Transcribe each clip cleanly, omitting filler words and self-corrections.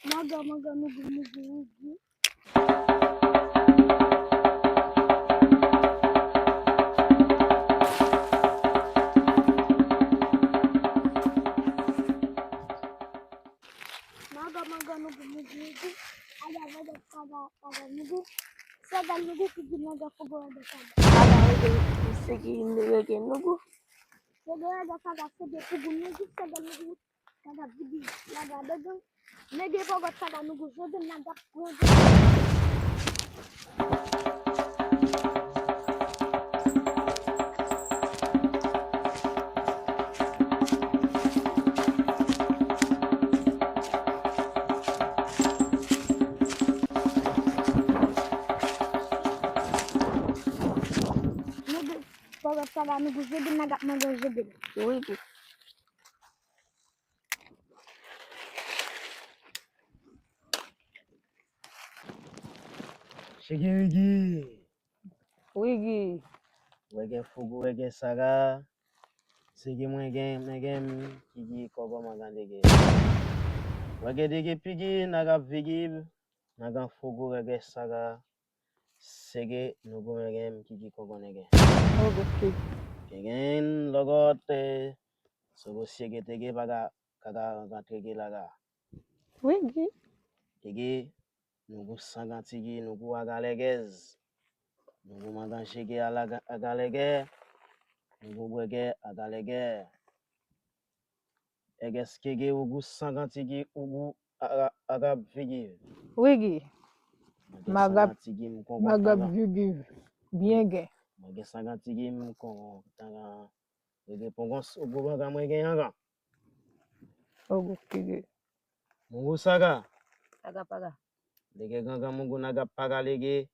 Maga nugu. Maga nugu. Ada nugu. Sada nugu kujinaga fugo ada sada. Ada segi nugu nugu. Sada ada sada segi fugo nugu sada nugu. Kada bidi naga dagu. Nege fugo sada nugu sada naga fugo. Sada nugu jadi naga maga jadi. Wih. Shigirigi. Wigi. Wege fugu wege saga. Sigi megem kigi kogo magandege. Wege digi pigi naga vigib. Naga fugu wege saga. Sege nugu megem kigi kogo nege. Okay. Kegen logote. Sogo sege tege baga kaga tege laga. Wigi. Tege nugu saga tigi nugu agalegez. Nugu magan shege agalege. Nugu wege agalege. Egeskege ugu sangantigi ugu aga vigi. Wigi. Sangantigi mkongo Maga tanga. vigi. Bienge. Mage sangantigi mkongo tanga. Wege pongos ugu baga mwege yanga. Okay. Mungu saga. Paga. Lege ganga mungu naga paga lege.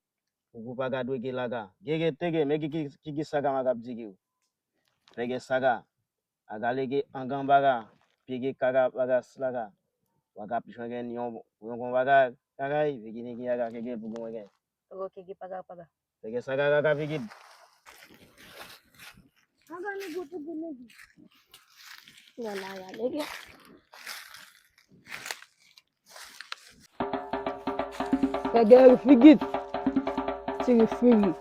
Ugu paga dwege laga. Gege tege mege kigi saga maga bzigi. Lege saga. Aga lege angambaga. Pige kaga baga slaga. Waga pishwege nyombo. Uyongo waga kagai. Vigi nigi yaga kege bugu wege. Okay, paga. Lege saga gaga vigi. Agak nunggu pergi lagi. Nggak layak lagi. Kagak figit. Sige figi.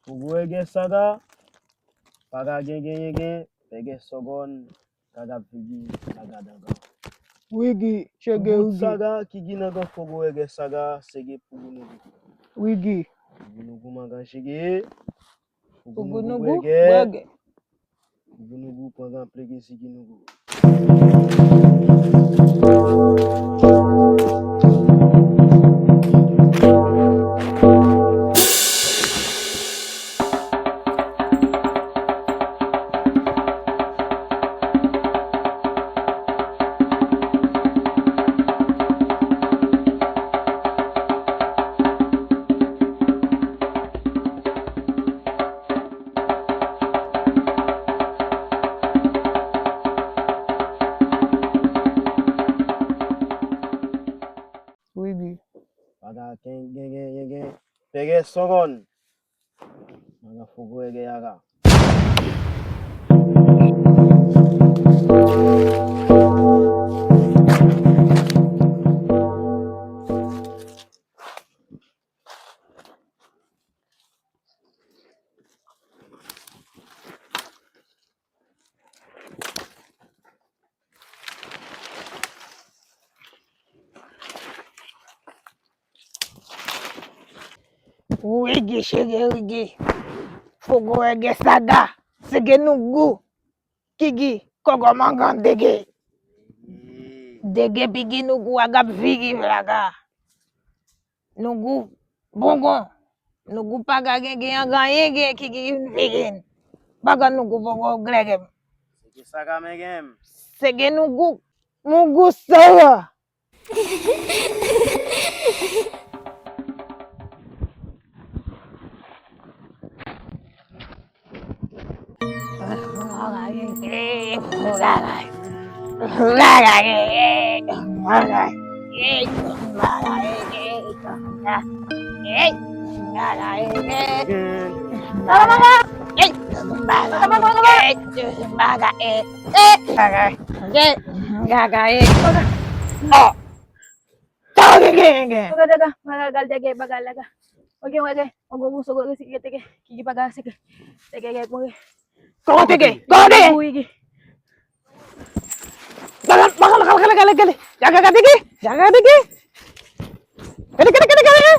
Kuguege saga, paga gege, pege sogon, kaga pigi, kaga daga. Wigi. Shege Kubut wigi. saga, kigi naga kuguege saga, sege pugunugu. Wigi. Pugunugu maga shige, Ugunugu. wege, Wege. pugunugu paga plege siginugu. Wigi. Paga gege, pege sogon, maga fuguege yaga. Wigi. Shege wigi. Fogo wege saga. Sige nugu. Kigi. Kogo mangan dege. Dege pigi nugu aga figi vraga. Nugu. Bongo. Nugu paga gege aga yege kigi figin. Baga nugu bongo gregem. Sege saga megem. Sige nugu. Nugu saga. Daga, magagal dege, bagalaga. Oke, ogo muso go sige tege, kiki paga sige. Tege mo. Kau tege, kau deh. Wigi. Jalan, bakal. Jaga tege. Kade.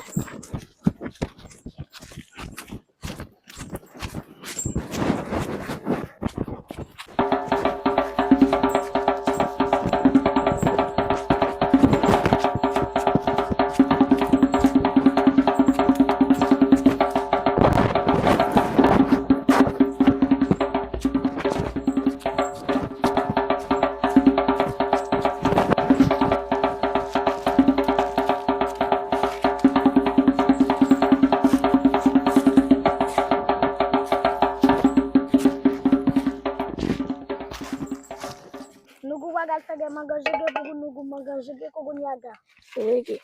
Nugu wagal tege magazige bugu nugu magazige kogo nyaga. Wigi.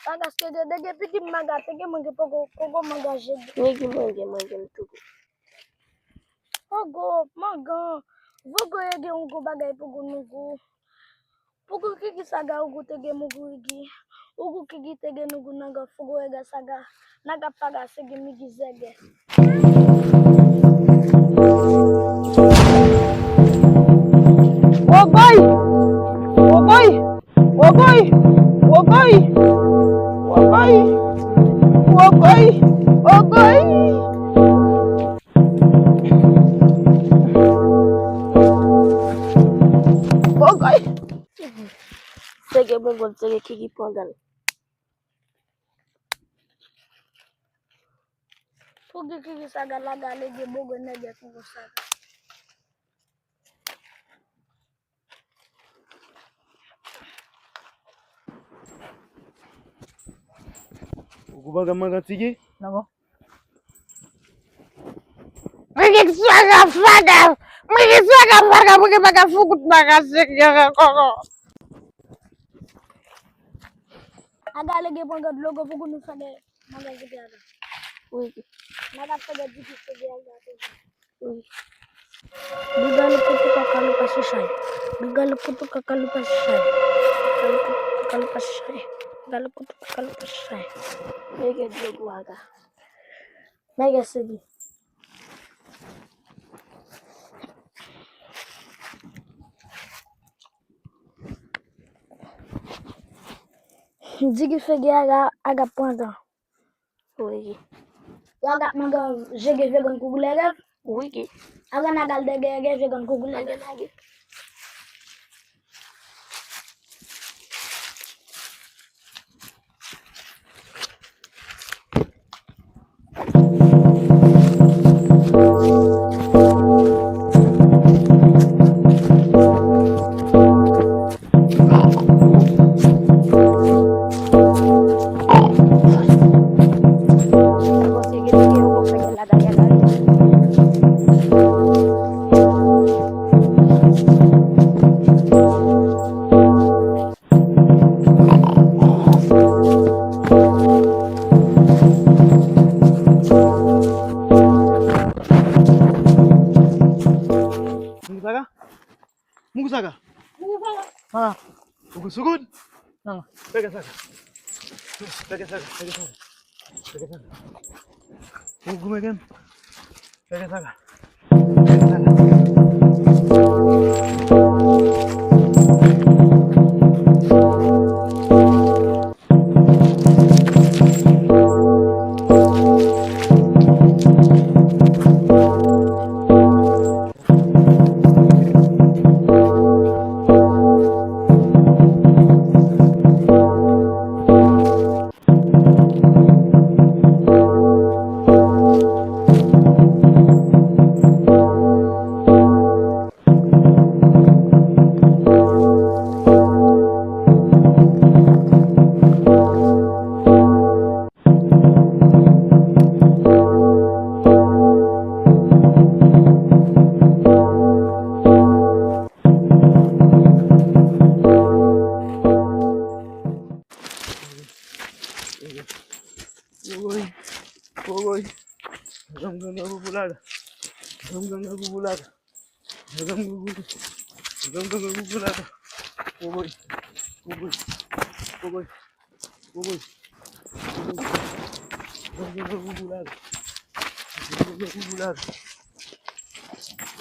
Pagas kege dege pigi maga tege mange kogo magazige. Wigi mange tugu. Kogo maga. Vogo yege ungu bagay bugu nugu. Pugu kiki saga ugu tege mugu igi. Ugu kiki tege nugu naga fugu ega saga. Naga paga sege migi zege. Wogoi. Sege mongol sege kiki pangal. Pugi kiki saga laga lege bogo nege fugu saga. Kubaga maga tigi. Nako. Miki swaga faga. Miki paga fugut baga sege koko. Agak lagi pun kat logo buku nusa deh. Maga gitu ada. Wiki. Naga pada jiki sedia ada. Wiki. Gagal putu kakalu pasisay. Gagal putu kakalu pasisay. Kakalu pasisay. Gagal putu kakalu pasisay. Wiki dulu aga. Mega segi. Jigi segi aga ponta. Wiki. Waga maga jigi vegan kugulega. Wiki. Aga nagal dege vegan kugulega. Lagi. Ako sige dito ko paglaga ya lagi. Mugusaga? Mugusaga? Ha? Sugod? Pega saga. Pega saga. Pega saga. Pega saga. Gumagan. Pega saga. Pega saga. Uy, uy, hanggang nabubulag. Hanggang nabubulag. Hanggang nabubulag. Hanggang nabubulag. Uy, uy, uy, uy, hanggang nabubulag. Hanggang nabubulag.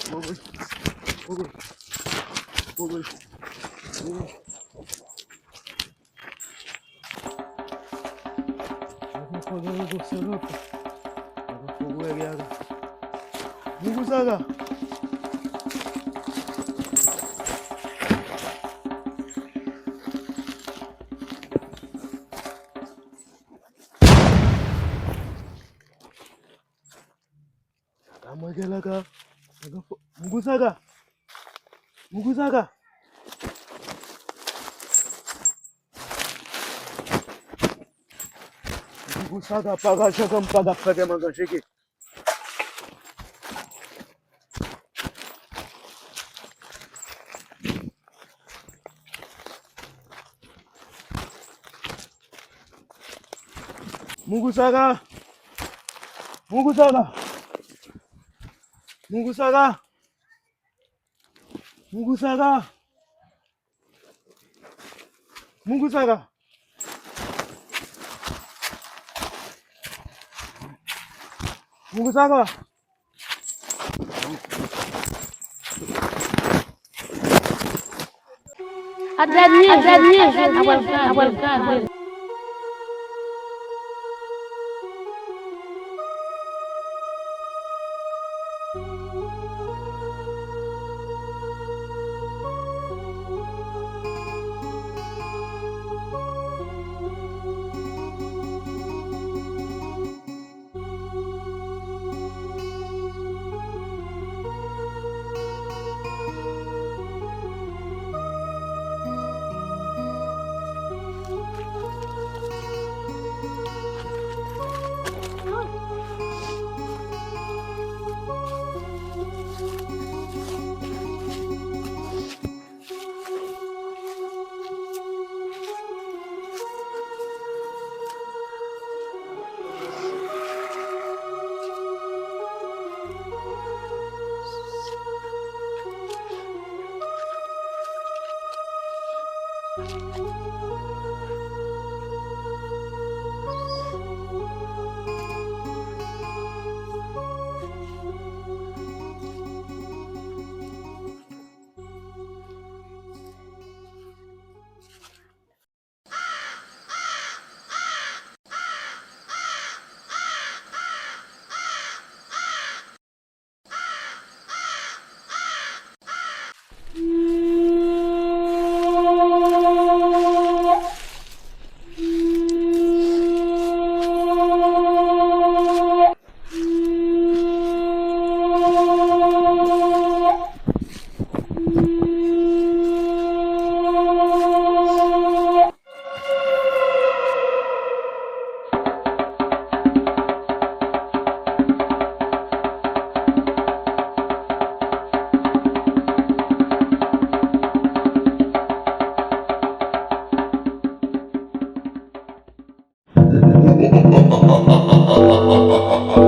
Uy, uy, uy, uy. Ako sarap. Nakapugulag yaga. Mugusaga. Kamu galaga. Mugusaga. Mugusaga. Mugusaga paga shagam paga paga maga shiki. Mugusaga. Mugusaga. Mugusaga. Mugusaga. Mugusaga. Mugusaga. Awal kan. Ha ha ha ha ha ha ha ha ha ha.